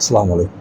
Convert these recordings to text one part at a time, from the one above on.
அஸ்ஸலாமு அலைக்கும்.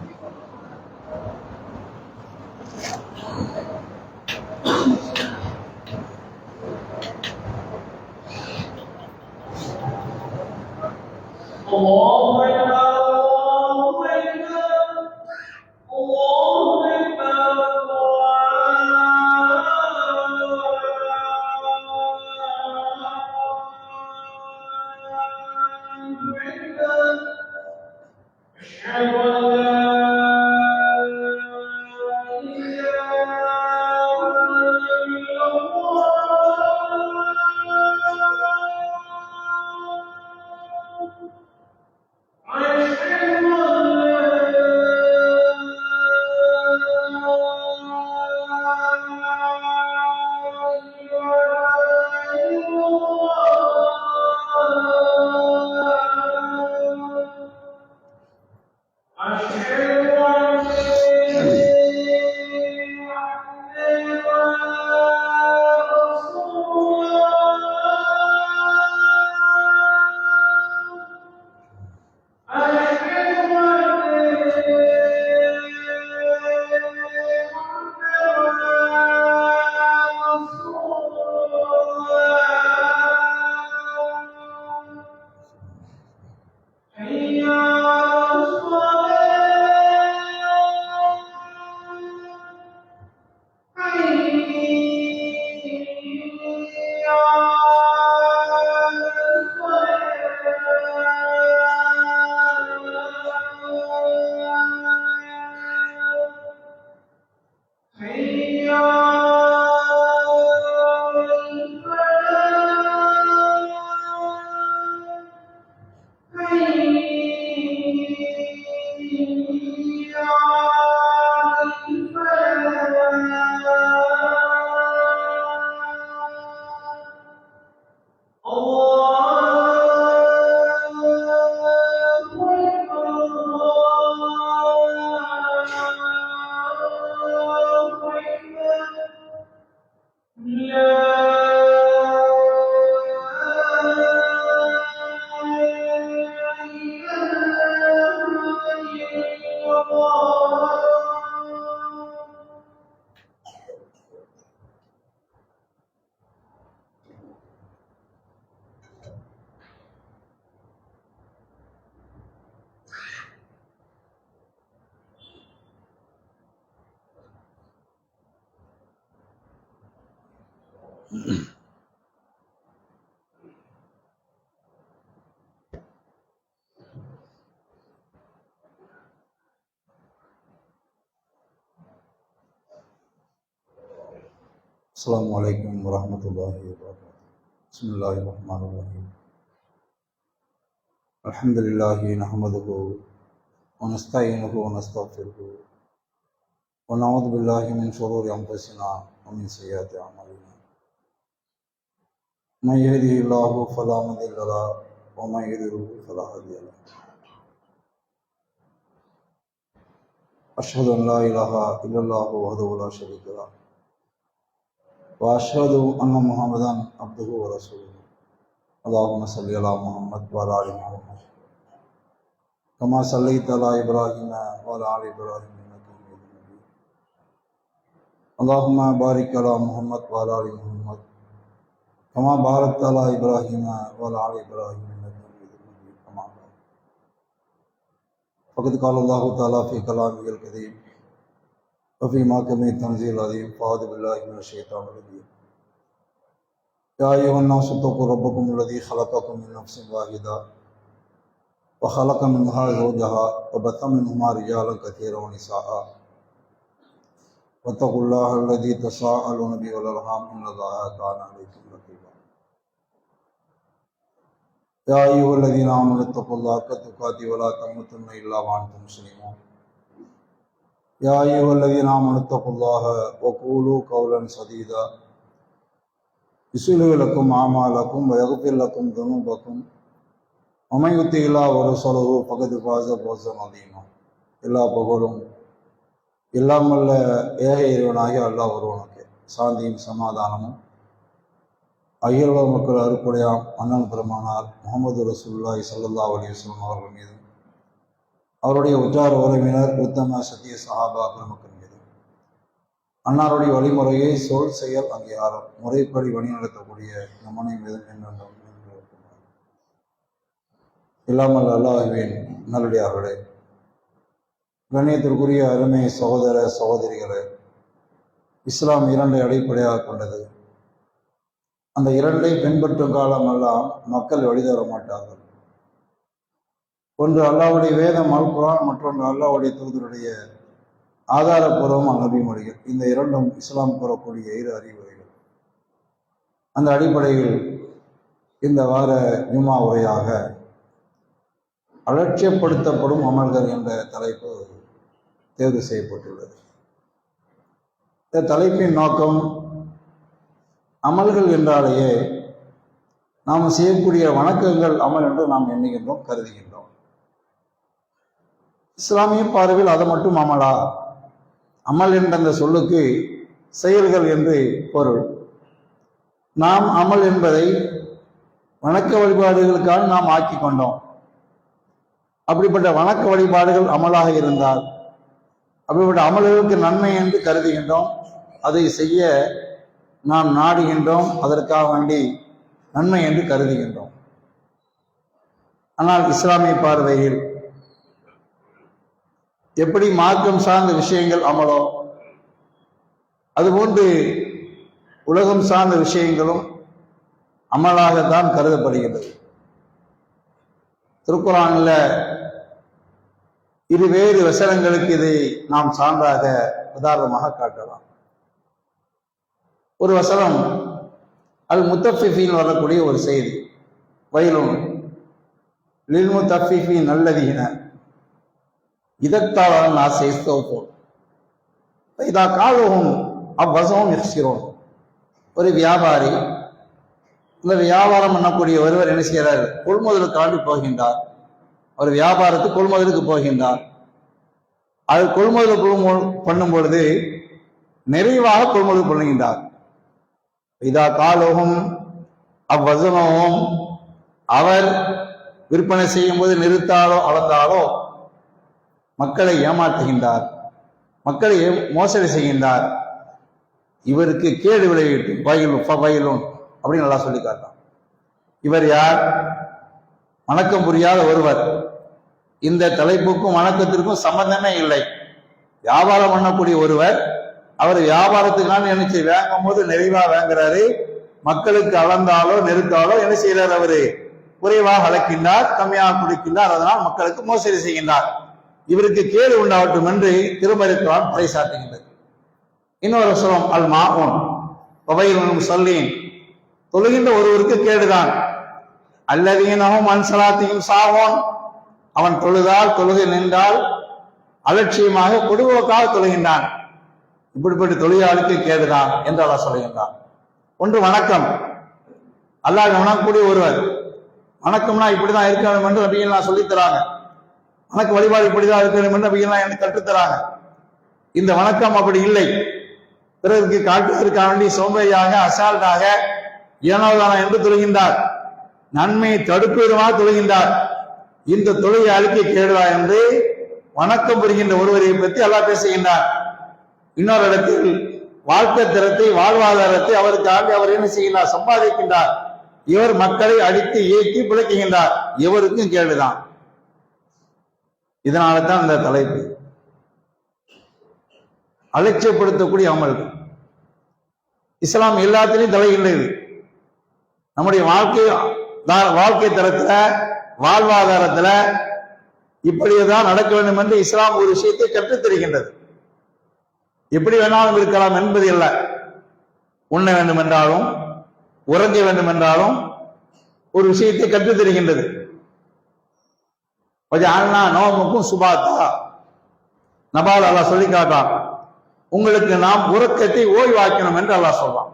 அஸ்ஸலாமு அலைக்கும் வரஹ்மத்துல்லாஹி வபரகாத்துஹு. பிஸ்மில்லாஹிர் ரஹ்மானிர் ரஹீம். அல்ஹம்துலில்லாஹி நஹ்மதுஹு வ நஸ்தஈனுஹு வ நஸ்தக்ஃபிருஹு வ நஊது பில்லாஹி மின் ஷுரூரி அன்ஃபுஸினா வ மின் ஸய்யிஆத்தி அஅமாலினா. மன் யஹ்திஹில்லாஹு ஃபலா முதில்ல லஹு வ மன் யுضلில்ஹு ஃபலா ஹாதிய லஹு. அஷ்ஹது அன் லா இலாஹா இல்லல்லாஹு வஹ்தஹு லா ஷரீக லஹு وأشهد أن محمدا عبده ورسوله. اللهم صل على محمد وعلى آل محمد كما صليت على إبراهيم وعلى آل إبراهيم إنك حميد مجيد. اللهم بارك على محمد وعلى آل محمد كما باركت على إبراهيم وعلى آل إبراهيم إنك حميد مجيد. أما بعد فقد قال الله تعالى في كلامه الكريم وفي محكمه التنزيل العظيم. فأعوذ بالله من الشيطان الرجيم. يا أيها الناس اتقوا ربكم الذي خلقكم من نفس واحدة وخلق منها زوجها وبث منهما رجالا كثيرا ونساء واتقوا الله الذي تساءلون به والأرحام إن الله كان عليكم رقيبا يا أيها الذين آمنوا اتقوا الله حق تقاته ولا تموتن إلا وأنتم مسلمون يا أيها الذين آمنوا اتقوا الله وقولوا قولا سديدا يصلح لكم أعمالكم ويغفر لكم ذنوبكم ومن يطع الله ورسوله فقد فاز فوزا عظيما. எல்லா புகழும் எல்லாம் வல்ல ஏக இறைவனாகிய அல்லாஹ் ஒருவனுக்கு சாந்தியும் சமாதானமும் அகில மக்கள் அருக்குடையாம் அண்ணன் பெருமானார் முகமது ரசூலுல்லாஹி ஸல்லல்லாஹு அலைஹி வஸல்லம் அவர்கள் மீது, அவருடைய உற்றார் உறவினர் உத்தம சத்திய சஹாபா பெருமக்கள் மீது, அன்னாருடைய வழிமுறையை சொல் செயல் அங்கீகாரம் முறைப்படி வழிநடத்தக்கூடிய நம்மனை மீது என்னென்றும் இல்லாமல் அல்லாஹ்வின் நல்லடியார்களே, கண்ணியத்திற்குரிய அருமை சகோதர சகோதரிகளே, இஸ்லாம் இரண்டை அடிப்படையாக கொண்டது. அந்த இரண்டை பின்பற்றும் காலமெல்லாம் மக்கள் வழிதர மாட்டார்கள். ஒன்று அல்லாஹ்வுடைய வேதம் அல் குர்ஆன், மற்றொன்று அல்லாஹ்வுடைய தூதருடைய ஆதாரப்பூர்வமான நபி மொழிகள். இந்த இரண்டும் இஸ்லாம் கூறக்கூடிய இரு அறிவுரைகள். அந்த அடிப்படையில் இந்த வார ஜும்மா உரையாக அலட்சியப்படுத்தப்படும் அமல்கள் என்ற தலைப்பு தேர்வு செய்யப்பட்டுள்ளது. இந்த தலைப்பின் நோக்கம், அமல்கள் என்றாலேயே நாம் செய்யக்கூடிய வணக்கங்கள் அமல் என்று நாம் எண்ணுகின்றோம், கருதுகின்றோம். இஸ்லாமிய பார்வையில் அது மட்டும் அமலா? அமல் என்ற அந்த சொல்லுக்கு செயல்கள் என்று பொருள். நாம் அமல் என்பதை வணக்க வழிபாடுகளுக்காக நாம் ஆக்கி கொண்டோம். அப்படிப்பட்ட வணக்க வழிபாடுகள் அமலாக இருந்தால், அப்படிப்பட்ட அமல்களுக்கு நன்மை என்று கருதுகின்றோம், அதை செய்ய நாம் நாடுகின்றோம், அதற்காக வேண்டி நன்மை என்று கருதுகின்றோம். ஆனால் இஸ்லாமிய பார்வையில் எப்படி மார்க்கம் சார்ந்த விஷயங்கள் அமலோ, அதுபோன்று உலகம் சார்ந்த விஷயங்களும் அமலாகத்தான் கருதப்படுகிறது. திருக்குர்ஆனில் இருவேறு வசனங்களுக்கு இதை நாம் சான்றாக உதாரணமாக காட்டலாம். ஒரு வசனம் அல் முத்தஃபிஃபீன் வரக்கூடிய ஒரு செய்தி, வயலுன் லில் முத்தஃபிஃபீன் அல்லதீன இதத்தால் நாசேஸ்தோபோம் இதா காலுஹும் அவ்வசவும் யக்ஸிரோன். ஒரு வியாபாரி, இந்த வியாபாரம் பண்ணக்கூடிய ஒருவர் என்ன செய்கிறார்? கொள்முதலுக்காண்டி போகின்றார். ஒரு வியாபாரத்துக்கு கொள்முதலுக்கு போகின்றார். அது கொள்முதல் பண்ணும் பொழுது நிறைவாக கொள்முதல் பண்ணுகின்றார். இதா காலோகம் அவ்வசனமும், அவர் விற்பனை செய்யும் போது நிறுத்தாலோ அளந்தாலோ மக்களை ஏமாற்றுகின்றார், மக்களை மோசடி செய்கின்றார். இவருக்கு கேடு விளைவிட்டும் வயலும் அப்படின்னு நல்லா சொல்லி காட்டான். இவர் யார்? வணக்கம் புரியாத ஒருவர். இந்த தலைப்புக்கும் வணக்கத்திற்கும் சம்பந்தமே இல்லை. வியாபாரம் பண்ணக்கூடிய ஒருவர், அவர் வியாபாரத்துக்கான நினைச்சு வாங்கும் போது நிறைவா வாங்குறாரு, மக்களுக்கு அளந்தாலோ நெருத்தாலோ என்ன செய்யறார்? அவரு குறைவாக அளக்கின்றார், கம்மியாக குடிக்கின்றார், அதனால் மக்களுக்கு மோசடி செய்கின்றார். இவருக்கு கேடு உண்டாகட்டும் என்று திருமறை குர்ஆன் பறைசாட்டுகின்றது. இன்னொரு சொல்லம் அல் மாஊன் வவைலுல் முஸல்லீன், தொழுகின்ற ஒருவருக்கு கேடுதான். அல்லதீனஹும் அன் ஸலாத்திஹிம் சாஹூன், அவன் தொழுதால் தொழுகை நின்றால் அலட்சியமாக பொதுவோக்காக தொழுகின்றான். இப்படிப்பட்ட தொழிலாளிக்கு கேடுதான் என்று அல்லாஹ் சொல்கின்றான். ஒன்று வணக்கம், அல்லாஹ் வணங்கக்கூடிய ஒருவர். வணக்கம்னா இப்படிதான் இருக்க வேண்டும் என்று நபிகள் சொல்லித்தராங்க. வணக்க வழிபாடு இப்படிதான் இருக்க வேண்டும் என்று நபிகள் எனக்கு கற்றுத்தராங்க. இந்த வணக்கம் அப்படி இல்லை. பிறருக்கு காட்டுவதற்காக வேண்டி சோம்பேறியாக அசால்ட்டாக ஏனோதான என்று தொழுகின்றார். நன்மையை தடுப்பதுமாக தொழுகின்றார். இந்த தொழுகை அழுக்கி கேடுவா என்று வணக்கம் புரிகின்ற ஒருவரை பற்றி அல்லாஹ் பேசுகின்றார். இன்னொரு இடத்தில் வாழ்க்கை தரத்தை வாழ்வாதாரத்தை அவருக்காக அவர் என்ன செய்கின்றார்? சம்பாதிக்கின்றார். இவர் மக்களை அடித்து ஏற்றி பிழைக்குகின்றார். இவருக்கும் கேடுதான். இதனால தான் இந்த தலைப்பு அலட்சியப்படுத்தக்கூடிய அமல்கள். இஸ்லாம் எல்லாத்திலையும் தலையிடுகிறது. நம்முடைய வாழ்க்கை தரத்துல, வாழ்வாதாரத்துல இப்படியேதான் நடக்க வேண்டும் என்று இஸ்லாம் ஒரு விஷயத்தை கற்றுத் தருகின்றது. எப்படி வேணாலும் இருக்கலாம் என்பது இல்லை. உண்ண வேண்டும் என்றாலும் உறங்க வேண்டும் என்றாலும் ஒரு விஷயத்தை கற்றுத் தருகின்றது. நோமுக்கும் சுபாத்தா, நபால் அல்லாஹ் சொல்லி காட்டான், உங்களுக்கு நாம் உறக்கத்தை ஓய்வாக்கணும் என்று அல்லாஹ் சொல்றான்.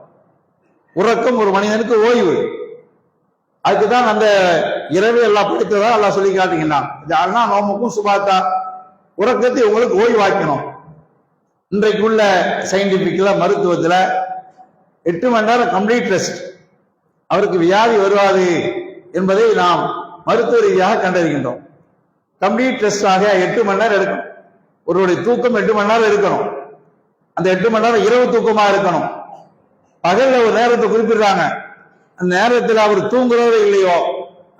உறக்கம் ஒரு மனிதனுக்கு ஓய்வு. அதுக்குதான் அந்த இரவு எல்லாம் படித்ததா அல்லாஹ் சொல்லி காட்டுகின்றான். நோமுக்கும் சுபாத்தா, உறக்கத்தை உங்களுக்கு ஓய்வாக்கணும். இன்றைக்கு உள்ள சயின்டிபிக்ல, மருத்துவத்துல 8 மணி நேரம் கம்ப்ளீட் ரெஸ்ட், அவருக்கு வியாதி வருவாது என்பதை நாம் மருத்துவ ரீதியாக கண்டறிகின்றோம். கம்ப்ளீட் ரெஸ்டாக 8 மணி நேரம் இருக்கணும். ஒருவருடைய தூக்கம் 8 மணி நேரம் இருக்கணும். அந்த 8 மணி நேரம் இரவு தூக்கமா இருக்கணும். பகல்ல ஒரு நேரத்தை குறிப்பிடுறாங்க, அந்த நேரத்தில் அவர் தூங்குறதோ இல்லையோ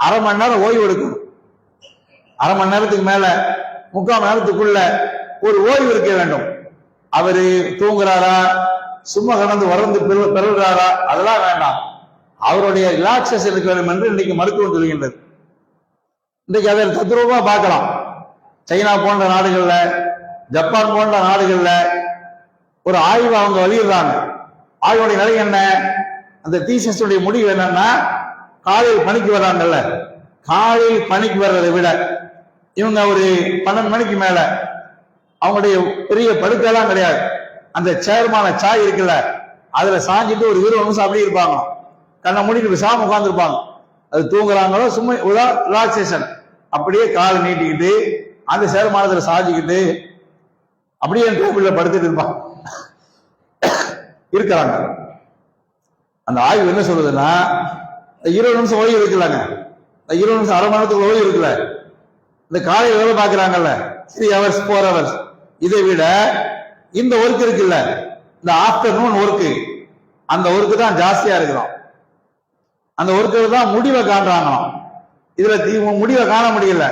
1/2 மணி நேரம் ஓய்வு எடுக்கணும். 1/2 மணி நேரத்துக்கு மேல 3/4 மணி நேரத்துக்குள்ள ஒரு ஓய்வு இருக்க வேண்டும். அவரு தூங்குறாரா, சும்மா கடந்து வறந்து பெறுகிறாரா, அதெல்லாம் வேண்டாம். அவருடைய ரிலாக்ஸேஷன் இருக்க வேண்டும் என்று இன்னைக்கு மருத்துவம் சொல்கின்றது. இன்றைக்கு அதை தத்ரூபமா பார்க்கலாம். சைனா போன்ற நாடுகள்ல, ஜப்பான் போன்ற நாடுகள்ல ஒரு ஆய்வு அவங்க வெளியிடுறாங்க. ஆய்வுடைய நிலை என்ன? அந்த தீசிஸுடைய முடிவு என்னன்னா, காலையில் பணிக்கு வர்றாங்கல்ல, காலையில் பணிக்கு வர்றதை விட இவங்க ஒரு 12 மணிக்கு மேல அவங்களுடைய பெரிய படுக்கைலாம் கிடையாது, அந்த சேர்மான சாய் இருக்குல்ல, அதுல சாஞ்சிட்டு ஒரு 20 நிமிஷம் அப்படியே இருப்பாங்க. கண்ணை மூடிட்டு விசாம உட்கார்ந்து இருப்பாங்க. அது தூங்குறாங்களோ சும்மா ரிலாக்ஸேஷன், அப்படியே கால் நீட்டிக்கிட்டு அந்த சேர்மானத்துல சாஞ்சிக்கிட்டு அப்படியே டேபிள்ல படுத்துட்டு இருப்பாங்க இருக்கிறாங்க. அந்த ஆய்வு என்ன சொல்லுதுன்னா, 20 நிமிஷம் ஓய்வு இருக்குல்லங்க, 20 நிமிஷம் 1/2 மணி நேரத்துக்கு ஓய்வு இருக்குல்ல, இந்த காலையில் வேலை பார்க்கிறாங்கல்ல 3 hours 4 hours, இதை விட இந்த ஒர்க் இருக்குல்ல, இந்த ஆஃப்டர்நூன் ஒர்க்கு, அந்த ஒர்க்கு தான் ஜாஸ்தியா இருக்கிறோம். அந்த ஒர்க்கு தான் முடிவை காண்றாங்களாம். இதுல முடிவை காண முடியல,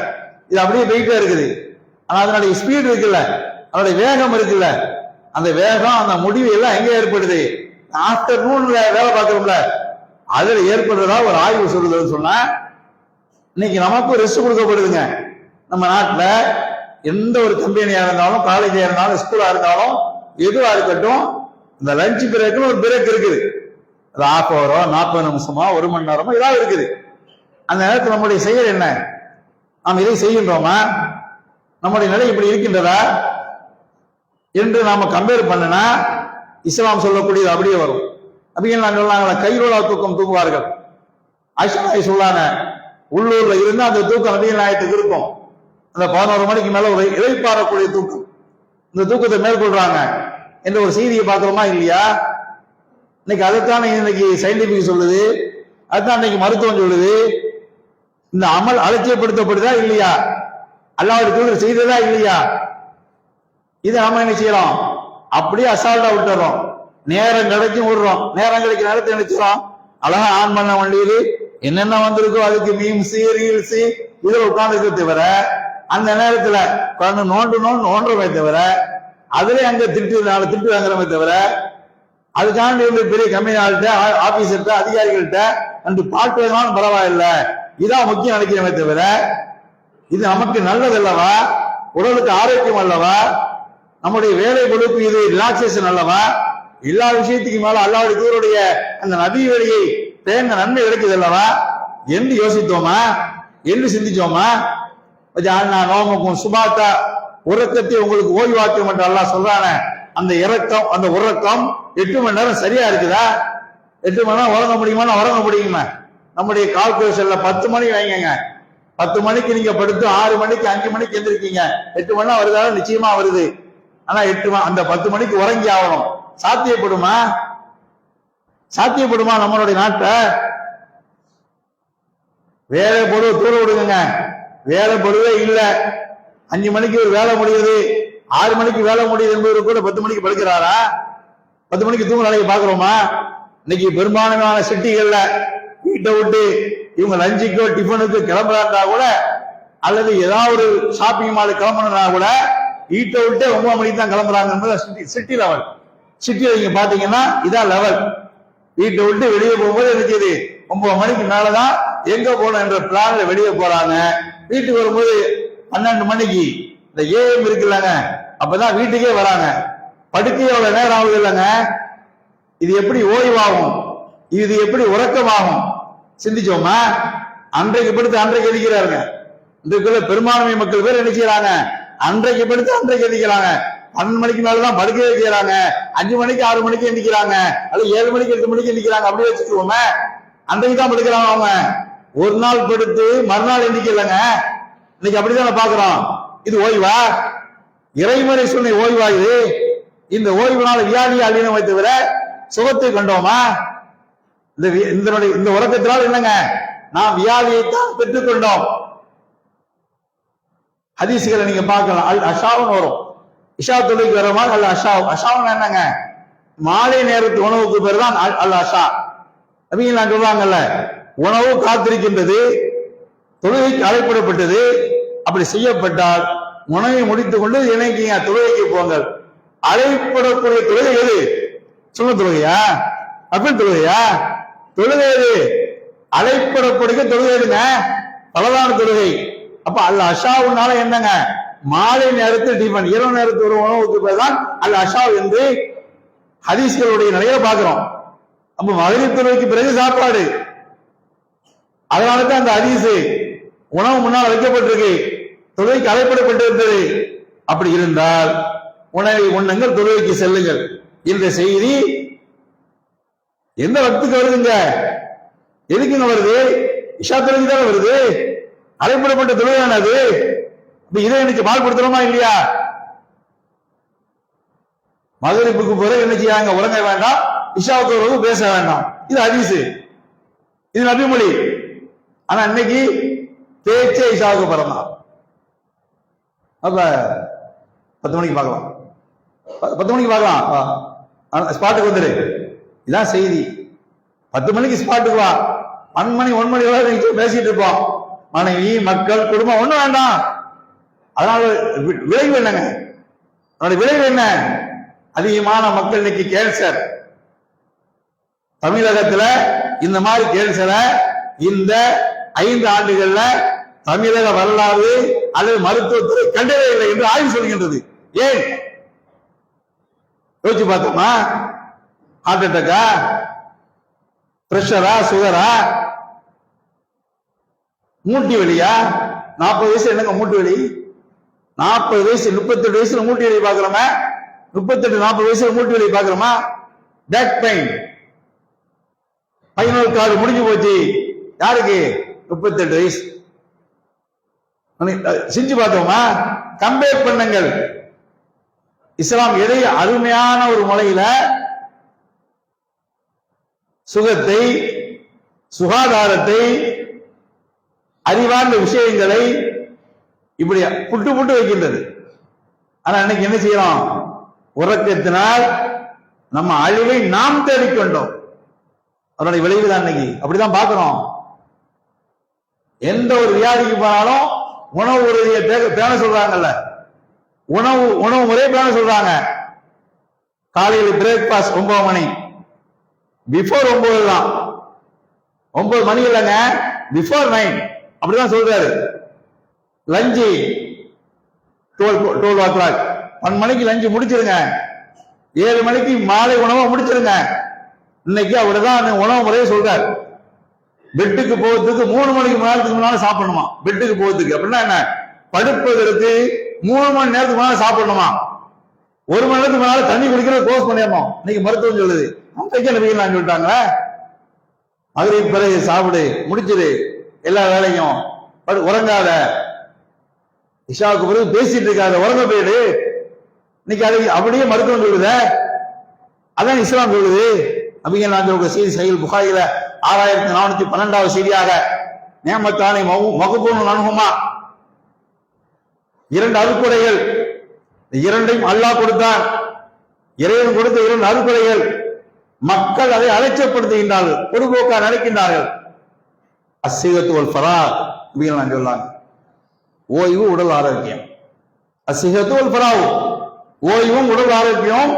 இது அப்படியே போயிட்டே இருக்குது. ஆனா அதனுடைய ஸ்பீடு இருக்குல்ல, அதனுடைய வேகம் இருக்குல்ல, அந்த வேகம், அந்த முடிவு எல்லாம் எங்க ஏற்படுது? ஆஃப்டர்நூன்ல வேலை பார்க்கிறோம்ல, அதுல ஏற்படுறதா ஒரு ஆய்வு சொல்லுதுன்னு சொன்னா, இன்னைக்கு நமக்கும் ரெஸ்ட் கொடுக்கப்படுதுங்க. நம்ம நாட்டுல எந்த ஒரு கம்பெனியா இருந்தாலும், காலேஜா இருந்தாலும், ஸ்கூலா இருந்தாலும், எதுவா இருக்கட்டும், இந்த லஞ்ச் பிரேக்னு ஒரு பிரேக் இருக்குது. அது 1/2 hour 40 நிமிஷமா 1 மணி நேரமோ ஏதாவது இருக்குது. அந்த நேரத்தில் நம்முடைய செயல் என்ன? நாம் இதை செய்கின்றோமா? நம்முடைய நிலை இப்படி இருக்கின்றதா என்று நாம கம்பேர் பண்ணனா இஸ்லாம் சொல்லக்கூடியது அப்படியே வரும். அப்படின்னு நான் சொன்னாங்களா, கைரோலா தூக்கம் தூங்குவார்கள். ஆயிஷா சொல்லாங்க, உள்ளூர்ல இருந்து அந்த தூக்கம் நபிகள் நாயகத்துக்கு இருக்கும். அந்த 11 மணிக்கு மேல ஒரு இளைப்பாறக்கூடிய தூக்கம், இந்த தூக்கத்தை மேற்கொள்றாங்க என்ற ஒரு செய்தியை பார்க்கிறோமா இல்லையா? இன்னைக்கு அதைத்தான் இன்னைக்கு சயின்டிபிக் சொல்லுது, அதுதான் இன்னைக்கு மருத்துவம் சொல்லுது. இந்த அமல் அலட்சியப்படுத்தப்படுதா இல்லையா? அல்லாஹ்வுடைய தூதர் செய்ததா இல்லையா? இதை நாம என்ன செய்யறோம்? அப்படியே அசால்ட்டா விட்டுறோம். நேரம் கிடைக்கும் விடுறோம், நேரம் கிடைக்கிற நேரத்தை நினைச்சிடறோம். அழகா ஆன் பண்ண வேண்டியது என்னென்ன வந்திருக்கோ அதுக்கு மீம்ஸ், ரீல்ஸ் இதுல உட்கார்ந்து தவிர, அந்த நேரத்துல உட்கார்ந்து நோண்டுறமே தவிர, அதுல அங்க திட்டு வாங்குறமே தவிர, அதுக்காண்டி பெரிய கம்பெனி ஆள்கிட்ட, ஆபீசர்கிட்ட, அதிகாரிகள்கிட்ட அன்று பாட்டு வேணாலும் பரவாயில்ல, இதான் முக்கியம் நினைக்கிறமே தவிர, இது நமக்கு நல்லது அல்லவா? உடலுக்கு ஆரோக்கியம் அல்லவா? நம்முடைய வேலை பொழுப்பு இது ரிலாக்ஸேஷன் அல்லவா? எல்லா விஷயத்துக்கு மேல அல்லாஹ்வுடைய தூதருடைய அந்த நபி வழியை தேர்ந்த நன்மை கிடைக்குது அல்லவா என்று யோசித்தோமா? என்று சிந்திச்சோமா? நோமுக்கும் சுபாத்தா, உறக்கத்தை உங்களுக்கு ஓய்வாக்கும் என்று அல்லாஹ் சொல்றான அந்த இறக்கம், அந்த உறக்கம் 8 மணி நேரம் சரியா இருக்குதா? 8 மணி நேரம் உறங்க முடியுமா? நம்முடைய கால்குலேஷன்ல 10 மணி வைங்க. 10 மணிக்கு நீங்க படுத்து 6 மணிக்கு 5 மணிக்கு எந்திரிக்கீங்க, 8 மணி நேரம் வருதா? நிச்சயமா வருது. ஆனா அந்த 10 மணிக்கு உறங்கி ஆகணும். சாத்தியப்படுமா? நம்மளுடைய நாட்டை வேலை பொழுது தூர விடுங்க. வேலை பொழுதே இல்ல. 5 மணிக்கு ஒரு வேலை முடியுது, 6 மணிக்கு வேலை முடியுது என்பது கூட 10 மணிக்கு படுக்கிறாரா? 10 மணிக்கு தூங்க வேலையை பாக்குறோமா? இன்னைக்கு பெரும்பான்மையான சிட்டிகள்ல வீட்டை விட்டு இவங்க லஞ்சுக்கோ டிஃபனுக்கு கிளம்புறாருந்தா கூட, அல்லது ஏதாவது ஒரு ஷாப்பிங் மால் கிளம்புனா கூட வீட்டை விட்டு 9 மணிக்கு தான் கிளம்புறாங்க. City level. சிட்டியில நீங்க பாத்தீங்கன்னா இதான் லெவல். வீட்டை விட்டு வெளியே போகும்போது எனக்கு 9 மணிக்கு மேலதான் எங்க போகணும் என்ற பிளான்ல வெளியே போறாங்க. வீட்டுக்கு வரும்போது 12 மணிக்கு இந்த ஏஎம் இருக்குல்லங்க, அப்பதான் வீட்டுக்கே வராங்க. படுக்கை எவ்வளவு நேரம் ஆகுது இல்லைங்க. இது எப்படி ஓய்வாகும், இது எப்படி உறக்கமாகும் சிந்திச்சோமா? அன்றைக்கு படுத்து அன்றைக்கு எதிக்கிறாருங்க. இன்றைக்குள்ள பெரும்பான்மை மக்கள் பேர் என்ன செய்யறாங்க, அன்றைக்கு படுத்து அன்றைக்கு எதிக்கிறாங்க. 12 மணிக்கு மேலதான் படுக்கை வைக்கிறாங்க. 5 மணிக்கு 6 மணிக்கு எந்திக்கிறாங்க, அல்லது 7 மணிக்கு 8 மணிக்கு எந்திக்கிறாங்க. அப்படியே வச்சுக்குவோமே, அன்றைக்கு தான் படுக்கிறாங்க அவங்க. ஒரு நாள் படுத்து மறுநாள் எந்திக்கலங்க. இன்னைக்கு அப்படிதான் பாக்குறோம். இது ஓய்வா? இறைமறை சொன்ன ஓய்வா இது? இந்த ஓய்வுனால வியாதியை அழினமை தவிர சுகத்தை கண்டோமா? இந்த உறக்கத்தினால் என்னங்க, நாம் வியாதியைத்தான் பெற்றுக் கொண்டோம். ஹதீஸ்களை நீங்க பார்க்கலாம். அல் அஷாவுன்னு வரும். இஷா தொழுகைக்கு வர மாதிரி அல் அஷா. அஷாவுன்னு என்னங்க, மாலை நேரத்து உணவுக்கு பேர் தான் அல் அஷா. அப்படின்னு நான் சொல்றாங்கல்ல, உணவு காத்திருக்கின்றது, தொழுகைக்கு அழைப்பிடப்பட்டது. அப்படி செய்யப்பட்டால் உணவை முடித்துக் கொண்டு இணைக்கிங்க, தொழுகைக்கு போங்கள். அழைப்படக்கூடிய தொழுகை எது? சுன்ன தொழுகையா? அப்பன் தொழுகையா? தொழுகை எது? அழைப்படக்கூடிய தொழுகை எதுங்க? பலதான தொழுகை. அப்ப அல்ல அஷாவுனால என்னங்க, மாலை நேரத்தில் டிஃபன், இரவு நேரத்து ஒரு உணவுக்கு பேர் தான் அல்ல அஷா என்று ஹதீஸ்களுடைய நிலையில பாக்குறோம். அப்ப மகரிப் தொழுகைக்கு பிறகு சாப்பாடு. அதனாலதான் அந்த ஹதீஸ் உணவு முன்னால் வைக்கப்பட்டிருக்கு, தொழுகைக்கு அழைப்படப்பட்டிருந்தது. அப்படி இருந்தால் உணவை உண்ணுங்கள், தொழுகைக்கு செல்லுங்கள். இந்த செய்தி எந்த வக்துக்கு வருதுங்க? எதுக்குங்க வருது? இஷா தொழுகை தானே வருது. அழைப்படப்பட்ட தொழுகையானது. இதை இன்னைக்கு பால்படுத்துறோமா இல்லையா? மகரிப்புக்கு பிறகு என்ன செய்யாங்க, உறங்க வேண்டாம், இஷாவுக்கு பேச வேண்டாம். இது ஹதீஸ், இது நபிமொழி. ஆனா இன்னைக்கு பேச்சே இஷாவுக்கு பிறந்தான். அப்ப 10 மணிக்கு பார்க்கலாம், 10 மணிக்கு பார்க்கலாம், ஸ்பாட்டுக்கு வந்துரு. இதான் செய்தி. 10 மணிக்கு ஸ்பாட்டுக்கு வா. 1 மணி 1 மணி வரை பேசிட்டு இருப்போம். மனைவி, மக்கள், குடும்பம் ஒண்ணும் வேண்டாம். அதனால விளைவு என்னங்க? அதனுடைய விளைவு என்ன? அதிகமான மக்கள் இன்னைக்கு கேன்சர். தமிழகத்துல இந்த மாதிரி கேன்சரை இந்த 5 ஆண்டுகள்ல தமிழக வரலாறு அல்லது மருத்துவத்துறை கண்டதே இல்லை என்று ஆய்வு சொல்கின்றது. ஏன் யோசிச்சு பார்த்தோமா? ஹார்ட் அட்டாக்கா, பிரஷரா, சுகரா, மூட்டி வலியா? 40 வயசு என்னங்க மூட்டு வலி? 40 வயசு 38 வயசுல மூட்டு வலி பாக்குறோமா? 38 40 வயசுல மூட்டு வலி பாக்குறோமா? பேக் பெயின், பையனோட காது முடிஞ்சு போச்சு. யாருக்கு? 38 வயசு. செஞ்சு பார்த்தோமா? கம்பேர் பண்ணுங்கள். இஸ்லாம் எதை அருமையான ஒரு முறையில சுகத்தை, சுகாதாரத்தை, அறிவார்ந்த விஷயங்களை இப்படி புட்டு புட்டு வைக்கின்றது. ஆனா இன்னைக்கு என்ன செய்யறோம்? உறக்கத்தினால் நம்ம அழிவை நாம் தேடிக்கொண்டோம். அதனுடைய விளைவு தான் இன்னைக்கு அப்படிதான் பாக்குறோம். எந்த ஒரு வியாதிக்கு போனாலும் உணவு உறுதியை பேண சொல்றாங்கல்ல, உணவு முறையை பேண சொல்றாங்க. காலையில் பிரேக்பாஸ்ட் 9 மணி, பிஃபோர் 9 தான், 9 மணி இல்லைங்க, பிஃபோர் 9 அப்படிதான் சொல்றாரு. லஞ்சு 12 o'clock, 1 மணிக்கு லஞ்சு முடிச்சிருங்க, 7 மணிக்கு மாலை உணவை முடிச்சிருங்க. இன்னைக்கு அப்படிதான் உணவு முறையை சொல்றாரு. பெட்டுக்கு போகிறதுக்கு 3 மணிக்கு முன்னால சாப்பிடணுமா? பெட்டுக்கு போகிறதுக்கு அப்படின்னா என்ன? படுப்பதற்கு 3 மணி நேரத்துக்கு முன்னால சாப்பிடணுமா? 1 மணி நேரத்துக்கு முன்னால தண்ணி குடிக்கிறது கோர்ஸ் பண்ணிடணும். இன்னைக்கு மருத்துவம் சொல்லுது. அன்றைக்கு நபிகள் சொல்லிட்டாங்க, மகரிப் பிறகு சாப்பிடு, முடிச்சிரு எல்லா வேலையும், உறங்காத, இஷாவுக்கு பிறகு பேசிட்டு இருக்காத, உறங்க போயிடு. இன்னைக்கு அது அப்படியே மருத்துவம் சொல்லுத. அதான் இஸ்லாம் சொல்லுது. நபிகள் நாயகம் செய்தி சஹீஹ் புகாரில 6412வது செய்தியாக, நியமத்தானி மகுபூன் அன்ஹுமா, 2 அருக்குடைகள், இரண்டையும் அல்லாஹ் கொடுத்தான். இறைவன் கொடுத்த 2 அருக்குடைகள், மக்கள் அதை அலட்சியப்படுத்துகின்றார்கள், பொதுபோக்கா நினைக்கின்றார்கள். அஸ்ஸிஹத்து வல் ஃபராக், நபிகள் நாயகம் சொன்னாங்க, ஓய்வு உடல் ஆரோக்கியம். அஸ்ஸிஹத்து வல் ஃபராக், ஓய்வும் உடல் ஆரோக்கியம்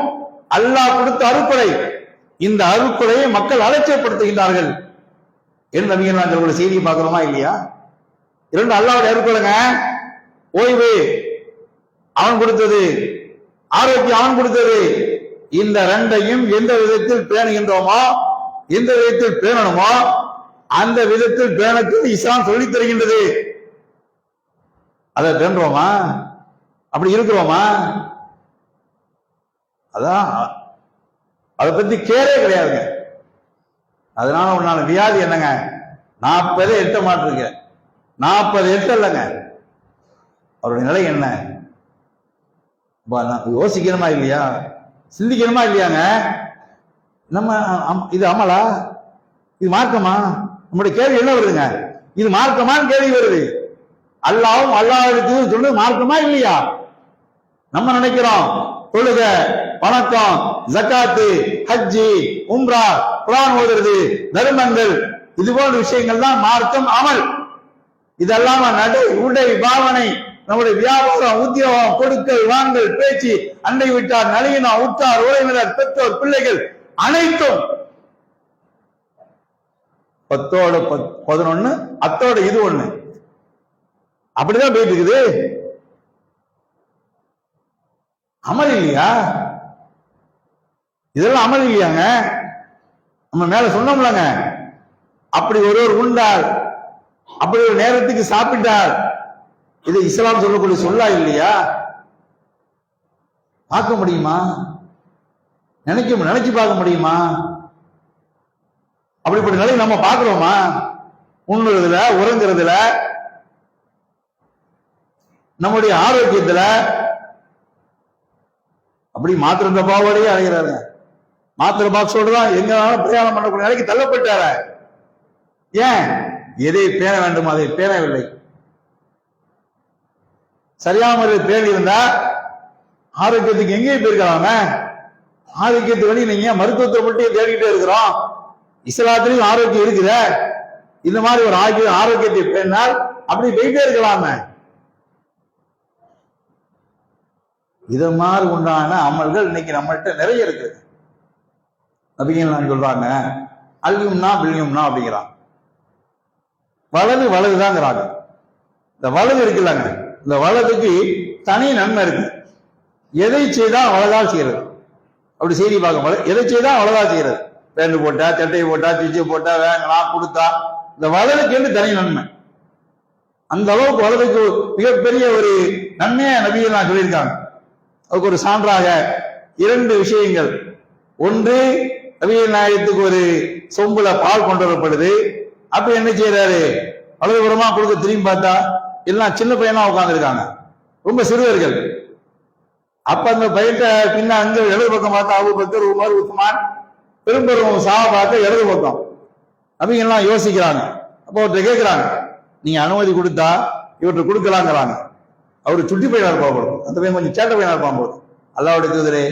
அல்லாஹ் கொடுத்த அருக்குடை. இந்த அருக்குடையை மக்கள் அலட்சியப்படுத்துகின்றார்கள். என்று நபிகள் நாயகம் செய்தியை பார்க்கிறோமா இல்லையா? இரண்டு அல்லாஹ்வுடைய அருள்கொள்ளுங்க. ஓய்வு அவன் கொடுத்தது, ஆரோக்கியம் அவன் கொடுத்தது. இந்த ரெண்டையும் எந்த விதத்தில் பேணுகின்றோமோ, எந்த விதத்தில் பேணணுமோ அந்த விதத்தில் பேணக்கு இஸ்லாம் சொல்லித் தருகின்றது. அதை பேணுறோமா? அப்படி இருக்கிறோமா? அதான் அதை பத்தி கேரே கிடையாதுங்க. அதனால ஒரு நாள் வியாதி என்னங்க, 40 எட்ட மாட்டிருக்க, 40 எட்ட இல்லைங்க. அவருடைய நிலை என்ன யோசிக்கணுமா இல்லையா? சிந்திக்கணுமா இல்லையாங்க? நம்ம இது அமலா, இது மார்க்கமா? நம்முடைய கேள்வி என்ன வருதுங்க? இது மார்க்கமான்னு கேள்வி வருது. அல்லாவும் அல்லாஹ்வுக்கு சொன்னது மார்க்கமா இல்லையா? நம்ம நினைக்கிறோம் தொழுக, வணக்கம், ஜக்காத்து, ஹஜ்ஜி, உம்ரா, குர்ஆன் ஓதுறது, தர்மங்கள், இது போன்ற விஷயங்கள் தான் மார்க்கம், அமல். இதெல்லாம் நடை, உடை, பாவனை, நம்முடைய வியாபாரம், உத்தியோகம், கொடுக்கல் வாங்கல், பேச்சு, அண்டை விட்டார், நளினம், உற்றார், உறவினர், பெற்றோர், பிள்ளைகள் அனைத்தும் 10ஓட 11, அத்தோட இது ஒண்ணு. அப்படிதான் போயிட்டு இருக்குது. அமல் இல்லையா? இதெல்லாம் அமல் இல்லையாங்க? நம்ம மேல சொன்னோம்லங்க, அப்படி ஒருவர் உண்டால், அப்படி ஒரு நேரத்துக்கு சாப்பிட்டால், இது இஸ்லாம் சொல்லக்கூடிய சொல்லா இல்லையா? பார்க்க முடியுமா? நினைச்சு பார்க்க முடியுமா? அப்படிப்பட்ட நிலை நம்ம பார்க்கிறோமா? உண்ணுறதுல, உறங்குறதுல, நம்முடைய ஆரோக்கியத்துல அப்படி மாத்திரை டப்பாவோடய அடைகிறாரு. மாத்திரை பாக்ஸோடு தான் எங்கனாலும் பிரயாணம் பண்ணக்கூடிய நிலைக்கு தள்ளப்பட்டார. ஏன்? எதை பேண வேண்டும் அதை பேணவில்லை. சரியான முறையில் பேணி இருந்தா ஆரோக்கியத்துக்கு எங்கேயும் போயிருக்கலாமே. ஆரோக்கியத்துக்கு வழி நீங்க மருத்துவத்தை மட்டும் தேடிக்கிட்டே இருக்கிறோம். இஸ்லாத்திலையும் ஆரோக்கியம் இருக்குத. இந்த மாதிரி ஒரு ஆரோக்கியத்தை பேணால் அப்படி போயிட்டே இருக்கலாமே. இத மாதிரி உண்டான அமல்கள் இன்னைக்கு நம்மள்கிட்ட நிறைய இருக்கு. நபிகள் சொல்றாங்க, அல்யும்னா பில்யும்னா அப்படிங்கிறாங்க. வலது வலதுதாங்கிறாங்க. இந்த வலது இருக்குல்லங்க, இந்த வலதுக்கு தனி நன்மை இருக்கு. எதை செய்தா வலதால் செய்யறது, அப்படி செய்தி பார்க்க, எதை செய்தா வலதா செய்யறது. பேண்டு போட்டா, சட்டையை போட்டா, சுவிட்சை போட்டா, வேங்கலாம் கொடுத்தா, இந்த வலதுக்கு என்று தனி நன்மை. அந்த அளவுக்கு வலதுக்கு மிகப்பெரிய ஒரு நன்மையை நபிகள் நான் சொல்லியிருக்காங்க. அதுக்கு ஒரு சான்றாக 2 விஷயங்கள். ஒன்று, நபிகள் நாயகத்துக்கு ஒரு சொம்புல பால் கொண்டு வரப்படுது. அப்ப என்ன செய்யறாரு, வலதுபுறமா கொடுக்க திரும்பி பார்த்தா எல்லாம் சின்ன பையனா உட்கார்ந்துருக்காங்க, ரொம்ப சிறுவர்கள். அப்ப அந்த பையன்ட்ட பின்ன அங்க இடது பக்கம் பார்த்தா அபூபக்கர், உமர், உஸ்மான், பெரும்பெரும் சஹாபாக்கள் இடது பக்கம். நபிகள்லாம் யோசிக்கிறாங்க. அப்போ ஒருத்தர் கேட்கிறாங்க, நீங்க அனுமதி கொடுத்தா இவற்றை கொடுக்கலாங்கிறாங்க. அவரு சுட்டி பையனா இருப்பா போது, அந்த பையன் கொஞ்சம் சேட்ட பையனா இருப்பான் போது. அல்லாஹ்வுடைய தூதரே,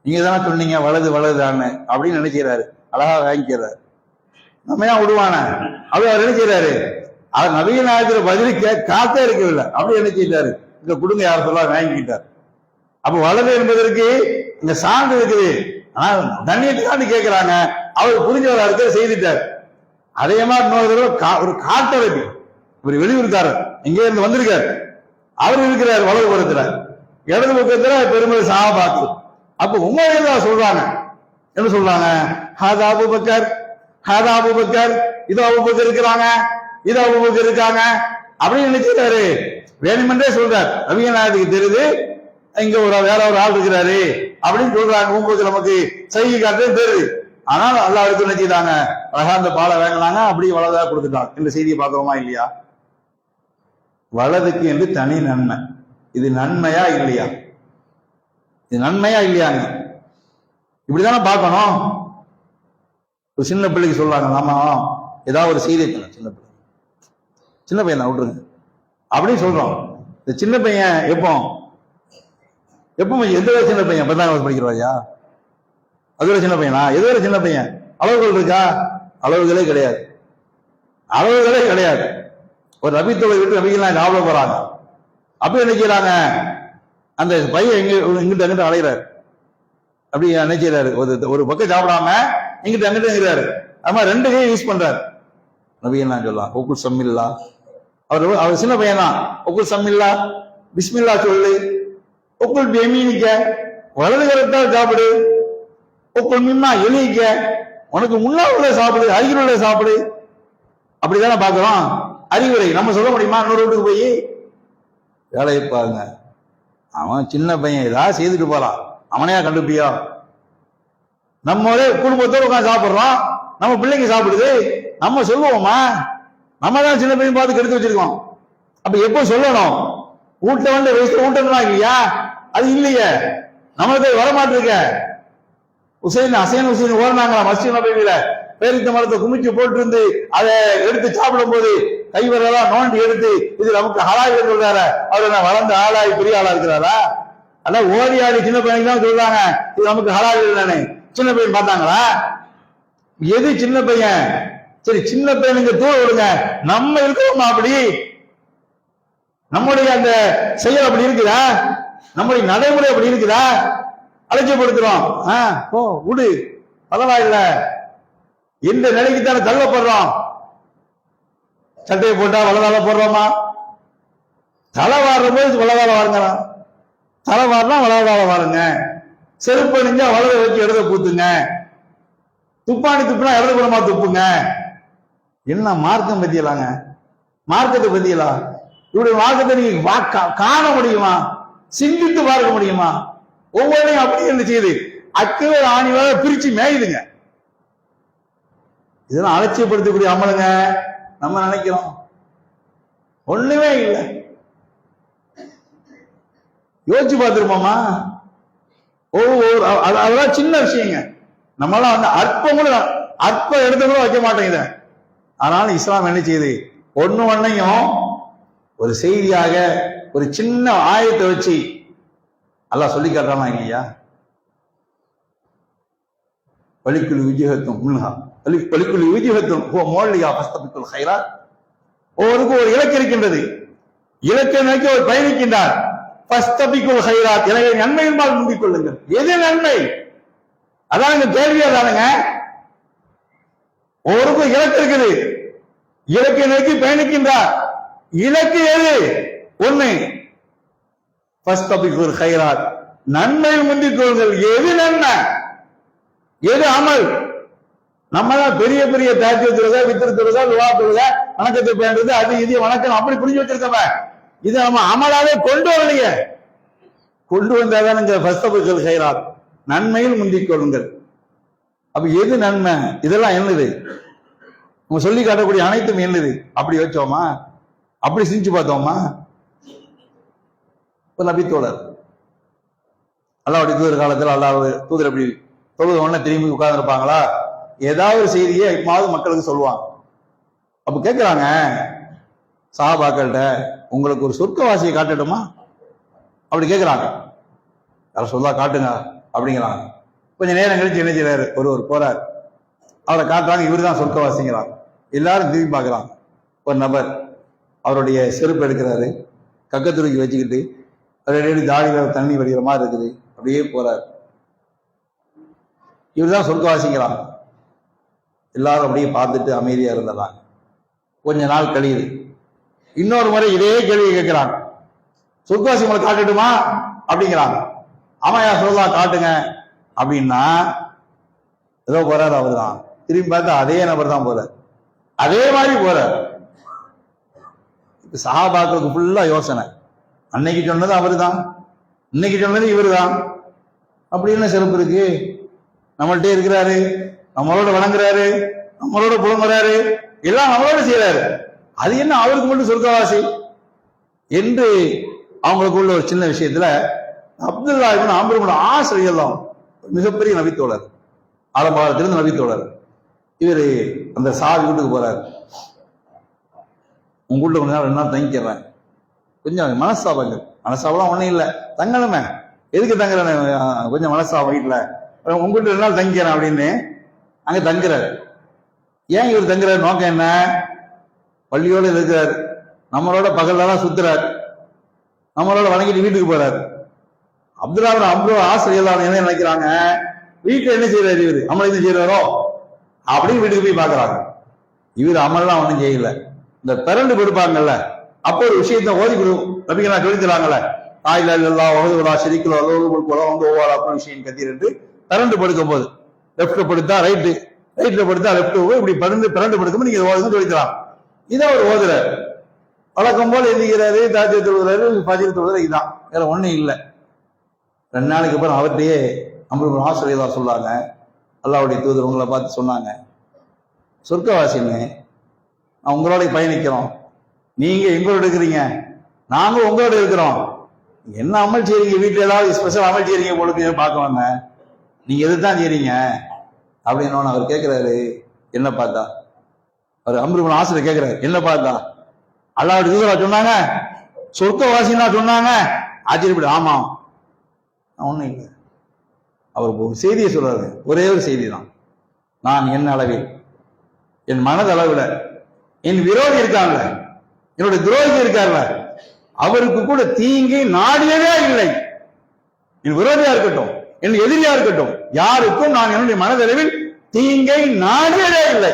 நீங்க தானே சொன்னீங்க வலது வலதுதான்னு அப்படின்னு நினைக்கிறாரு. அழகா வாங்கிக்கிறாரு. நம்ம ஏன் விடுவான அப்படி அவர் என்ன செய்யறாரு, அவர் நபிகள் நாயகத்துல பதில் காத்தே இருக்கவில்லை. அப்படி என்ன செய்யறாரு, இங்க கொடுங்க யார சொல்ல வாங்கிக்கிட்டார். அப்ப வலது என்பதற்கு இங்க சான்று இருக்குது. ஆனா தண்ணியத்துக்காண்டி கேட்கிறாங்க. அவர் புரிஞ்சவரா இருக்க செய்துட்டார். அதே மாதிரி இன்னொரு தடவை ஒரு காட்டரபி, இவர் வெளியூருக்காரர், எங்கே இருந்து வந்திருக்காரு. அவர் இருக்கிறார் வலது புறத்துல, இடது பக்கத்துல பெருமதி சஹாபாக்கள். அப்ப உமர் சொல்றாங்க, என்ன சொல்றாங்க, ஹாதா அபூபக்கர், ஹாதா அபூபக்கர், இதோ அபூபக்கர் இருக்கிறாங்க, இதோ அபூபக்கர் இருக்காங்க அப்படின்னு நினைச்சிட்டாரு. வேணுமென்றே சொல்றார். நபிகள் நாயகத்துக்கு தெரியுது இங்க வேற ஒரு ஆள் இருக்கிறாரு அப்படின்னு சொல்றாங்க. உங்களுக்கு நமக்கு செய்தி காட்டு தெரியுது. ஆனால் அல்லாஹ் எடுத்து நினைச்சிட்டாங்க, அழகா அந்த பாலை வாங்கினாங்க, அப்படி வலதா கொடுத்துட்டாங்க. இந்த செய்தியை பார்க்கிறோமா இல்லையா? வலதுக்கு என்று தனி நன்மை. இது நன்மையா இல்லையா? இது நன்மையா இல்லையாங்க? இப்படிதானே பார்க்கணும். ஒரு சின்ன பிள்ளைக்கு சொல்றாங்க, நாம ஏதாவது ஒரு செய்தி சின்ன பையன் தான் விட்டுருங்க அப்படின்னு சொல்றோம். இந்த சின்ன பையன் எப்போ எந்த சின்ன பையன் 10ஆம் கிளாஸ் படிக்கிறவாயா? அது ஒரு சின்ன பையனா? எது ஒரு சின்ன பையன்? அளவுகள் இருக்கா? அளவுகளே கிடையாது, அளவுகளே கிடையாது. ஒரு நபித்தொகை விட்டு நபிகள் ஞாபகம் போறாங்க. அப்ப என்ன செய்யறாங்க, அந்த பையன் இங்கிட்ட அங்கிட்ட அலைகிறாரு. அப்படி என்ன செய்யறாரு, ஒரு பக்கம் சாப்பிடாம இங்கிட்ட அங்கிட்ட இருக்கிறாரு. அது மாதிரி 2 கையும் யூஸ் பண்றாரு. நபியெல்லாம் சொல்லலாம் ஒக்குல் சம்மில்லா. அவர் சின்ன பையன் தான். ஒக்குல் சம்மில்லா, பிஸ்மில்லா சொல்லு. ஒக்குல் பெமீனிக்க, வலது கரத்தால் சாப்பிடு. ஒக்குல் மிம்மா எலிக்க, உனக்கு முன்னால் உள்ள சாப்பிடு, அருகில் உள்ள சாப்பிடு. அப்படிதானே பாக்குறோம். அறிவுரை நம்ம சொல்ல முடியுமா? இன்னொரு வீட்டுக்கு போய் வேலையை பாருங்க. அவன் சின்ன பையன் ஏதாவது செய்துட்டு போறான், அவனையா கண்டுபிடியா? நம்ம ஒரே குடும்பத்தோடு உட்காந்து சாப்பிடுறோம், நம்ம பிள்ளைங்க சாப்பிடுது, நம்ம சொல்லுவோமா? நம்ம தான் சின்ன பையன் பார்த்து கெடுத்து வச்சிருக்கோம். அப்ப எப்போ சொல்லணும்? வீட்டுல வந்து வயசுல ஊட்டணும் இல்லையா? அது இல்லையே, நம்மளுக்கு வரமாட்டிருக்க. அசைன் ஹுசைன் ஓடுனாங்களா மஸ்ஜித் நபவியில, பேரித்த மரத்தை குமிச்சு போட்டு இருந்து அதை எடுத்து சாப்பிடும் போது கைவரெல்லாம் நோண்டி எடுத்து இது நமக்கு ஹலால் சொல்றாரு. அவர் என்ன வளர்ந்த ஆளாய் பெரிய ஆளா இருக்கிறாரா? அதான் ஓடி ஆடி சின்ன பையனுக்கு தான் சொல்றாங்க இது நமக்கு ஹலால் இல்லைன்னு. சின்ன பையன் பார்த்தாங்களா? எது சின்ன பையன்? சரி, சின்ன பையனுக்கு தூர விடுங்க. நம்ம இருக்கோமா அப்படி? நம்முடைய அந்த செயல் அப்படி இருக்குதா? நம்முடைய நடைமுறை அப்படி இருக்குதா? அலட்சியப்படுத்துறோம். ஓ விடு, பரவாயில்ல எந்த நிலைக்கு தானே தள்ளப்படுறோம். சட்டையை போட்டா வலதால போடுறோமா? தலை வாடுற போது வலதால வாருங்கிறான். தலை வாரினா வலதால வாருங்க. செருப்பு அணிஞ்சா வலதை வச்சு இடத பூத்துங்க. துப்பாணி துப்புனா இடது குணமா துப்புங்க. என்ன மார்க்கம் பத்தியலாங்க? மார்க்கத்தை பத்தியலா? இவருடைய மார்க்கத்தை நீங்க காண முடியுமா? சிந்தித்து பார்க்க முடியுமா? ஒவ்வொன்றையும் அப்படி என்ன செய்யுது? அக்கவே ஆணிவாக பிரிச்சு மேயுதுங்க. இதெல்லாம் அலட்சியப்படுத்தக்கூடிய அமலுங்க. நம்ம நினைக்கிறோம் ஒண்ணுமே இல்லை. யோசிச்சு பார்த்திருப்போமா? அதெல்லாம் சின்ன விஷயங்க. நம்மளாம் வந்து அற்ப எடுத்து கூட வைக்க மாட்டேங்குது. ஆனாலும் இஸ்லாம் என்ன செய்யுது? ஒன்னையும் ஒரு செய்தியாக ஒரு சின்ன ஆயத்தை வச்சு அல்லாஹ் சொல்லி காட்டுறானா இல்லையா? வலிக்குள் விஜயத்தும் முன்ஹா வலிக்குள் விஜயத்தும் மோல்லியா பஸ்தபிக்குள் ஹைரா. ஒவ்வொருக்கு ஒரு இலக்கு இருக்கின்றது. இலக்கை நோக்கி ஒரு பயணிக்கின்றார். பஸ்தபிக்குள் ஹைராத், எனவே நன்மையின்பால் முந்திக் கொள்ளுங்கள். எது நன்மை? அதான் இந்த கேள்வியா தானுங்க. ஒவ்வொருக்கும் இலக்கு இருக்குது. இலக்கை நோக்கி பயணிக்கின்றார். இலக்கு எது? ஒண்ணு பஸ்தபிக்குள் ஹைராத், நன்மையில் முந்திக் கொள்ளுங்கள். எது நன்மை? எது அமல்? நம்ம தான் பெரிய பெரிய தாஜ்ஜு தொழுக, வித்ர் தொழுக, துஆ தொழுக, வணக்கத்தை பேண்டது, அது இது வணக்கம் அப்படி புரிஞ்சு வச்சிருக்கோமே. இது நம்ம அமலாவே கொண்டு வரலையே. கொண்டு வந்தாதானுங்க ஃபஸ்தபிக்குல் ஹைராத், நன்மையில் முந்திக் கொள்ளுங்கள். அப்ப எது நன்மை? இதெல்லாம் என்னது? நம்ம சொல்லி காட்டக்கூடிய அனைத்தும் என்னது? அப்படி வச்சோமா? அப்படி செஞ்சு பார்த்தோமா? நபி தோழர் அல்லாஹ்வுடைய தூதர் காலத்தில் அல்லாஹ் தூதர் எப்படி தொழுத உடனே திரும்பி உட்கார்ந்து இருப்பாங்களா? ஏதாவது ஒரு செய்தியை இப்பமாவது மக்களுக்கு சொல்லுவாங்க. அப்ப கேட்கிறாங்க சஹாபாக்கள்கிட்ட, உங்களுக்கு ஒரு சொர்க்கவாசியை காட்டட்டுமா? அப்படி கேட்கிறாங்க. யார சொல்லா காட்டுங்க அப்படிங்கிறாங்க. கொஞ்சம் நேரம் கழிச்சு என்ன செய்யறாரு? ஒருவர் போறார், அவரை காட்டுறாங்க. இவரு தான் சொர்க்கவாசிங்கிறாங்க. எல்லாரும் திரும்பி பார்க்கறாங்க. ஒரு நபர் அவருடைய செருப்பு எடுக்கிறாரு, கக்கத்துருக்கி வச்சுக்கிட்டு ரெடி தாடியில தண்ணி வடிகிற மாதிரி இருக்குது, அப்படியே போறாரு. இவர் தான் சொர்க்கவாசிங்கிறாங்க. எல்லாரும் அப்படியே பார்த்துட்டு அமைதியா இருந்துடுறாங்க. கொஞ்ச நாள் கழியுது. இன்னொரு முறை இதே கேள்வியை கேட்கிறாங்க. சொர்க்கவாசி உங்களை காட்டட்டுமா அப்படிங்கிறாங்க. ஆமாயா சொல்லலாம் காட்டுங்க அப்படின்னா ஏதோ போறாரு. அவர் தான் திரும்பி பார்த்தா அதே நபர் தான் போறார். அதே மாதிரி போறார். சஹாபாக்களுக்கு ஃபுல்லா யோசனை. அன்னைக்கு சொன்னது அவரு தான், இன்னைக்கு சொன்னது இவரு தான். அப்படி என்ன சிறப்பு இருக்கு? நம்மள்டே இருக்கிறாரு, நம்மளோட வணங்குறாரு, நம்மளோட புலம்புறாரு, எல்லாம் நம்மளோட செய்யறாரு. அது என்ன அவருக்கு மட்டும் சொர்க்கவாசி என்று அவங்களுக்குள்ள ஒரு சின்ன விஷயத்துல அப்துல்லா இப்னு அம்ர் இப்னு ஆஸ் ரலியல்லாஹு மிகப்பெரிய நபித்தோழர், ஆலம்பாளத்திலிருந்து நபித்தோழர். இவரு அந்த சாவி வீட்டுக்கு போறாரு. உங்க வீட்டுல கொஞ்ச நாள் 2 நாள் தங்கிக்கிறேன். கொஞ்சம் மனசாபம் ஒண்ணும் இல்லை, தங்கணுமே, எதுக்கு தங்குறேன், கொஞ்சம் மனசாபம் வீட்டுல, உங்க வீட்டுல 2 நாள் தங்கிக்கிறேன் அப்படின்னு அங்க தங்குறாரு. ஏன் இவர் தங்குறாரு? நோக்கம் என்ன? பள்ளியோட இருக்கிறார், நம்மளோட பகல்லாம் சுத்துறாரு, நம்மளோட வணங்கிட்டு வீட்டுக்கு போறாரு. அப்துல்லா இப்னு அம்ர் ஆசிரியர் என்ன நினைக்கிறாங்க? வீட்டுல என்ன செய்யறாரு இவரு, நம்மள என்ன செய்யறாரோ அப்படின்னு வீட்டுக்கு போய் பாக்குறாங்க. இவர் அமல்லாம் ஒன்றும் செய்யல. இந்த பிறண்டு கொடுப்பாங்கல்ல, அப்போ ஒரு விஷயத்த ஓதி கொடு நபிகளா சொல்லித்தராங்கல்ல, ஆயிலா இல்லா உலகுலா சிரிக்கலோ வந்து ஒவ்வொரு அப்படி விஷயம் கத்திட்டு பிறண்டு படுக்கும் போது லெப்ட்ல படுத்தா ரைட்டு, ரைட்ல படுத்தா லெப்ட், இப்படி பிறண்டு படுக்கும் நீங்க ஓதுன்னு சொல்லித்தரான். இதை அவர் ஓதுற வழக்கம் போல எந்திக்கிறாரு, தாத்திய தொழுகிறாரு, பஜிர் தொழுகிறாரு, இதுதான், வேற ஒண்ணும் இல்லை. 2 நாளைக்கு அப்புறம் அவர்கிட்டயே அம்பு ஆசிரியர் சொல்லாங்க, அல்லாவுடைய தூதர் உங்களை பார்த்து சொன்னாங்க, சொர்க்கவாசின்னு நான் உங்களோட பயணிக்கிறோம், நீங்க எங்களோட இருக்கிறீங்க, நாங்க உங்களோட இருக்கிறோம், என்ன அமல் செய்றீங்க, வீட்டுல ஏதாவது ஸ்பெஷல் அமல் செய்றீங்க உங்களுக்கு பார்க்க வாங்க, நீங்க எதுதான் செய்றீங்க அப்படின்னு அவர் கேட்கிறாரு. என்ன பார்த்தா அவர் அம்பு ஆசிரியர் கேட்கிறாரு, என்ன பார்த்தா அல்லாவுடைய தூதரா சொன்னாங்க, சொர்க்கவாசின்னா சொன்னாங்க. ஆச்சரியப்படு, ஆமா ஒண்ணும் இல்லை. அவர் ஒரு செய்தியை சொல்றாரு, ஒரே ஒரு செய்தி தான், நான் என் அளவில் என் மனதளவுல என் விரோதி இருக்காங்க, என்னுடைய துரோகி இருக்காங்க, அவருக்கு கூட தீங்கை நாடியதே இல்லை. என் விரோதியா இருக்கட்டும், என் எதிரியா இருக்கட்டும், யாருக்கும் நான் என்னுடைய மனதளவில் தீங்கை நாடியதே இல்லை.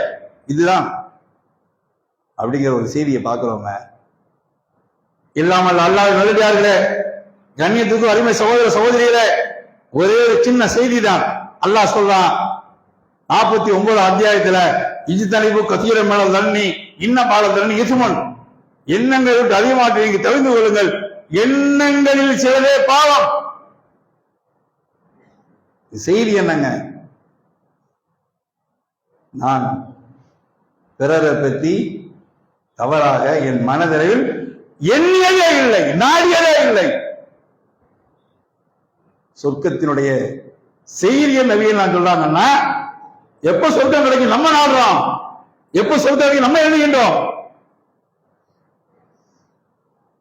இதுதான் அப்படிங்கிற ஒரு செய்தியை பார்க்கிறோங்க. இல்லாமல் அல்லாஹ் நல்லடியார்களே, கண்ணியத்துக்கு அருமை சகோதர சகோதரிகளே, ஒரே ஒரு சின்ன செய்தி தான். அல்லாஹ் சொல்றான் 49 அத்தியாயத்துல, இஜ்தனிபு கதீர மினல் தன்னி இன்ன பால தன்னி இஸ்முன், எண்ணங்களை விட்டு அதிகமாக நீங்க தெரிந்து கொள்ளுங்கள், எண்ணங்களில் சிலதே பாவம். செய்தி என்னங்க? நான் பிறரை பற்றி தவறாக என் மனதளவில் எண்ணியதே இல்லை, நாடியதே இல்லை. சொர்க்கத்தினுடைய செய்தியை நபிகள் நான் சொல்றாங்கன்னா, எப்ப சொர்க்கம் கிடைக்கும் நம்ம நாடுறோம், எப்ப சொர்க்கம் கிடைக்கும் நம்ம எழுதுகின்றோம்.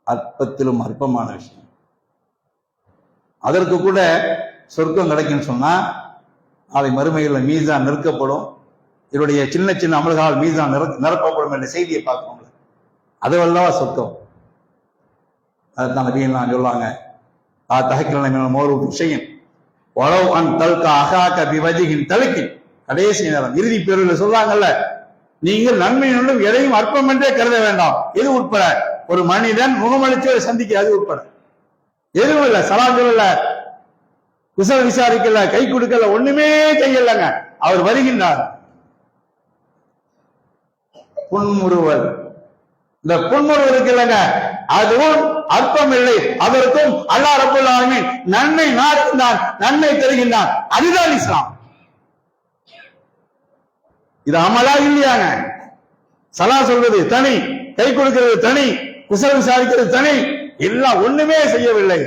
அற்பத்திலும் அற்பமான விஷயம். அதற்கு கூட சொர்க்கம் கிடைக்குன்னு சொன்னா, நாளை மறுமையில் மீசான் நிறுக்கப்படும், இதனுடைய சின்ன சின்ன அமல்களால் மீசான் நிரப்பப்படும் என்ற செய்தியை பார்க்கணும். அதுவல்லவா சொர்க்கம். அதுதான் நபிகள் நான் சொல்லுவாங்க, கடைசி நேரம் இறுதி பேரில் சொல்றாங்கல்ல, நீங்கள் நன்மையினும் எதையும் அற்பம் என்றே கருத வேண்டாம். எது உட்பட ஒரு மனிதன் முகமளிச்சு சந்திக்க, அது உட்பட எதுவும் இல்லை. சலாம் சொல்லல, குசல் விசாரிக்கல, கை கொடுக்கல, ஒண்ணுமே செய்யலங்க. அவர் வருகின்றார். புன்முறுவல், இந்த புன்முறுவல் இருக்குல்லங்க, அதுவும் அற்பம் இல்லை. அதற்கும் அல்லாஹ் ரப்பல் ஆலமீன் நன்மை நாடுகின்றான், நன்மை தருகின்றான். அதுதான் இஸ்லாம். இது அமலா இல்லையாங்க? சலா சொல்றது தனி, கை கொடுக்கிறது தனி, குசல் விசாரிக்கிறது தனி, எல்லாம் ஒண்ணுமே செய்யவில்லை.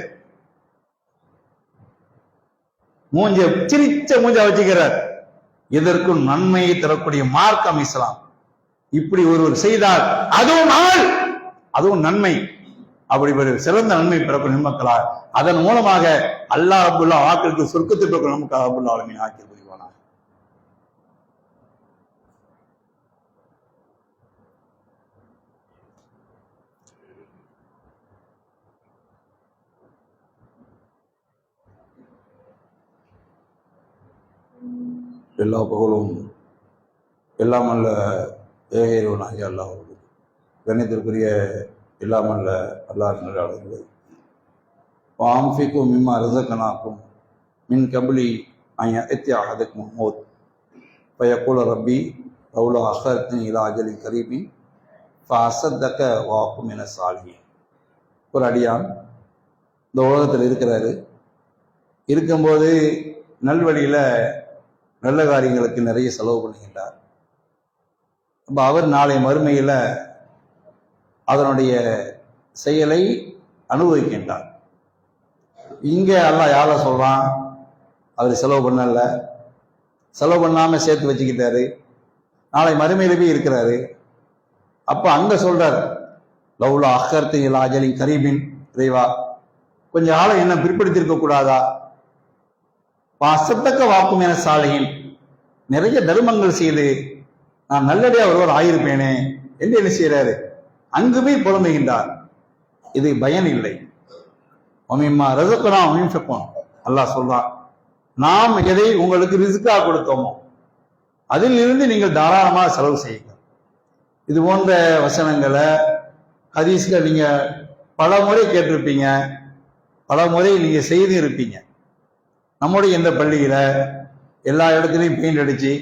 மூஞ்ச சிரிச்ச மூஞ்ச வச்சுக்கிறார். இதற்கும் நன்மையை தரக்கூடிய மார்க்கம் இஸ்லாம். இப்படி ஒருவர் செய்தால் அதுவும் அமல், அதுவும் நன்மை. அப்படி சிறந்த நன்மை பெறக்கூடிய மக்களா, அதன் மூலமாக அல்லாஹ் ரப்புல் வாக்கிற்கு சொர்க்கத்தை பெறக்கூடிய நமக்கு ரப்புல் ஆலமீன் ஆக்கி புரிவானார். எல்லா புகழும் எல்லாம் அல்ல ஏகேவனாகிய அல்லாஹ். கண்ணியத்திற்குரிய இல்லாமல் அல்லாஹ் நல்லே வாம்ஃபிக்கும் மிம்மா ரஸக்னாக்கும் மின் கப்லி அன் யஅத்திய அஹதக்கும் மௌத் ஃபயக்கூல ரப்பி லவ்லா அஹர்தனி இலா அஜலின் கரீபின் ஃபஅஸத்தக வ அகும் மினஸ் சாலிஹீன். ஒரு அடியான் இந்த உலகத்தில் இருக்கிறாரு, இருக்கும்போது நல்வழியில் நல்ல காரியங்களுக்கு நிறைய செலவு பண்ணுகின்றார். அப்போ அவர் நாளை மறுமையில் அதனுடைய செயலை அனுபவிக்கின்றார். இங்கே அல்லாஹ் யாரை சொல்றான்? அவர் செலவு பண்ணல, செலவு பண்ணாம சேர்த்து வச்சுக்கிட்டாரு, நாளை மறுமையில போய் இருக்கிறாரு. அப்ப அங்க சொல்றார், லவ்லா அஹர்தனி இலா அஜலின் கரீபின், இறைவா கொஞ்ச காலம் என்ன பிற்படுத்தியிருக்க கூடாதா? வாசத்தக்க வாக்கும் என சாலையின் நிறைய தர்மங்கள் செய்து நான் நல்லடியா ஒருவர் ஆயிருப்பேனே என்று என்ன செய்யறாரு? அங்கு போய் புலம்புகின்றார். இது பயன் இல்லை. அல்லாஹ் சொல்றான், நாம் எதை உங்களுக்கு ரிஸ்கா கொடுத்தோமோ அதில் இருந்து நீங்கள் தாராளமாக செலவு செய்யுங்க. இது போன்ற வசனங்களை ஹதீஸ்கள் நீங்க பல முறை கேட்டிருப்பீங்க, பல முறை நீங்க செய்து இருப்பீங்க. நம்முடைய இந்த பள்ளியில எல்லா இடத்துலையும் பெயிண்ட் அடிச்சு,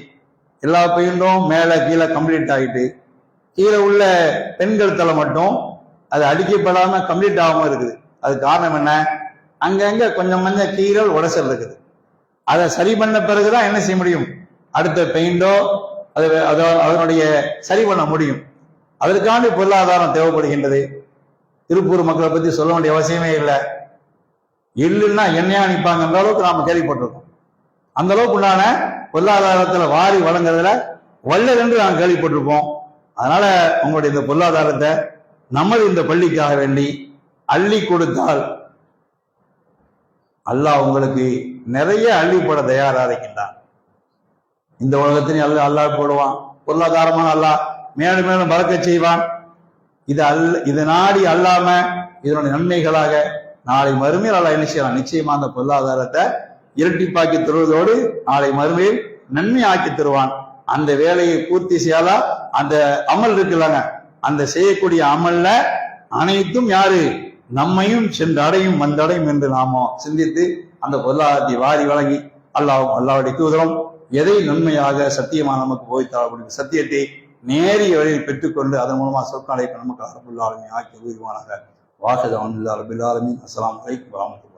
எல்லா பெயிண்டும் மேலே கீழே கம்ப்ளீட் ஆகிட்டு, கீழே உள்ள பெண்கள் தலை மட்டும் அது அடிக்கப்படாம கம்ப்ளீட் ஆகாம இருக்குது. அது காரணம் என்ன? அங்கங்க கொஞ்சம் கொஞ்சம் கீறல் உடசல் இருக்குது. அதை சரி பண்ண பிறகுதான் என்ன செய்ய முடியும், அடுத்த பெயிண்டோ அதனுடைய சரி பண்ண முடியும். அதற்காண்டி பொருளாதாரம் தேவைப்படுகின்றது. திருப்பூர் மக்களை பத்தி சொல்ல வேண்டிய அவசியமே இல்லை. எள்ளுன்னா எண்ணெயா அனுப்பாங்க அந்த அளவுக்கு நாம கேள்விப்பட்டிருக்கோம். அந்த அளவுக்கு உண்டான பொருளாதாரத்துல வாரி வழங்குறதுல வல்லல் என்று நாம் கேள்விப்பட்டிருப்போம். அதனால உங்களுடைய இந்த பொருளாதாரத்தை நமது இந்த பள்ளிக்காக வேண்டி அள்ளி கொடுத்தால் அல்லாஹ் உங்களுக்கு நிறைய அள்ளி போட தயாரா இருக்கின்றான். இந்த உலகத்திலையும் அல்லாஹ் போடுவான், பொருளாதாரமான அல்லாஹ் மேலும் மேலும் பறக்கச் செய்வான். இது நாடி அல்லாம இதனுடைய நன்மைகளாக நாளை மறுமையில் அல்லாஹ் என்ன செய்யலாம், நிச்சயமா அந்த பொருளாதாரத்தை இரட்டிப்பாக்கி தருவதோடு நாளை மறுமையில் நன்மை ஆக்கி தருவான். அந்த வேலையை பூர்த்தி செய்யாதா அந்த அமல் இருக்குல்லங்க, அந்த செய்யக்கூடிய அமல்ல அனைத்தும் யாரு, நம்மையும் சென்று அடையும் வந்தடையும் என்று நாம சிந்தித்து அந்த பொருளாதாரத்தை வாரி வழங்கி அல்லாஹ்வுடைய தூதரும் எதை நன்மையாக சத்தியமா நமக்கு போய்த்தால் சத்தியத்தை நேரிய வழியில் பெற்றுக்கொண்டு அதன் மூலமா சொற்காலை நமக்கு அரபுல்லாலுமே ஆக்கி உருவானாக. வாசகம் அஸ்ஸலாமு அலைக்கும் வரஹ்மத்துல்லாஹி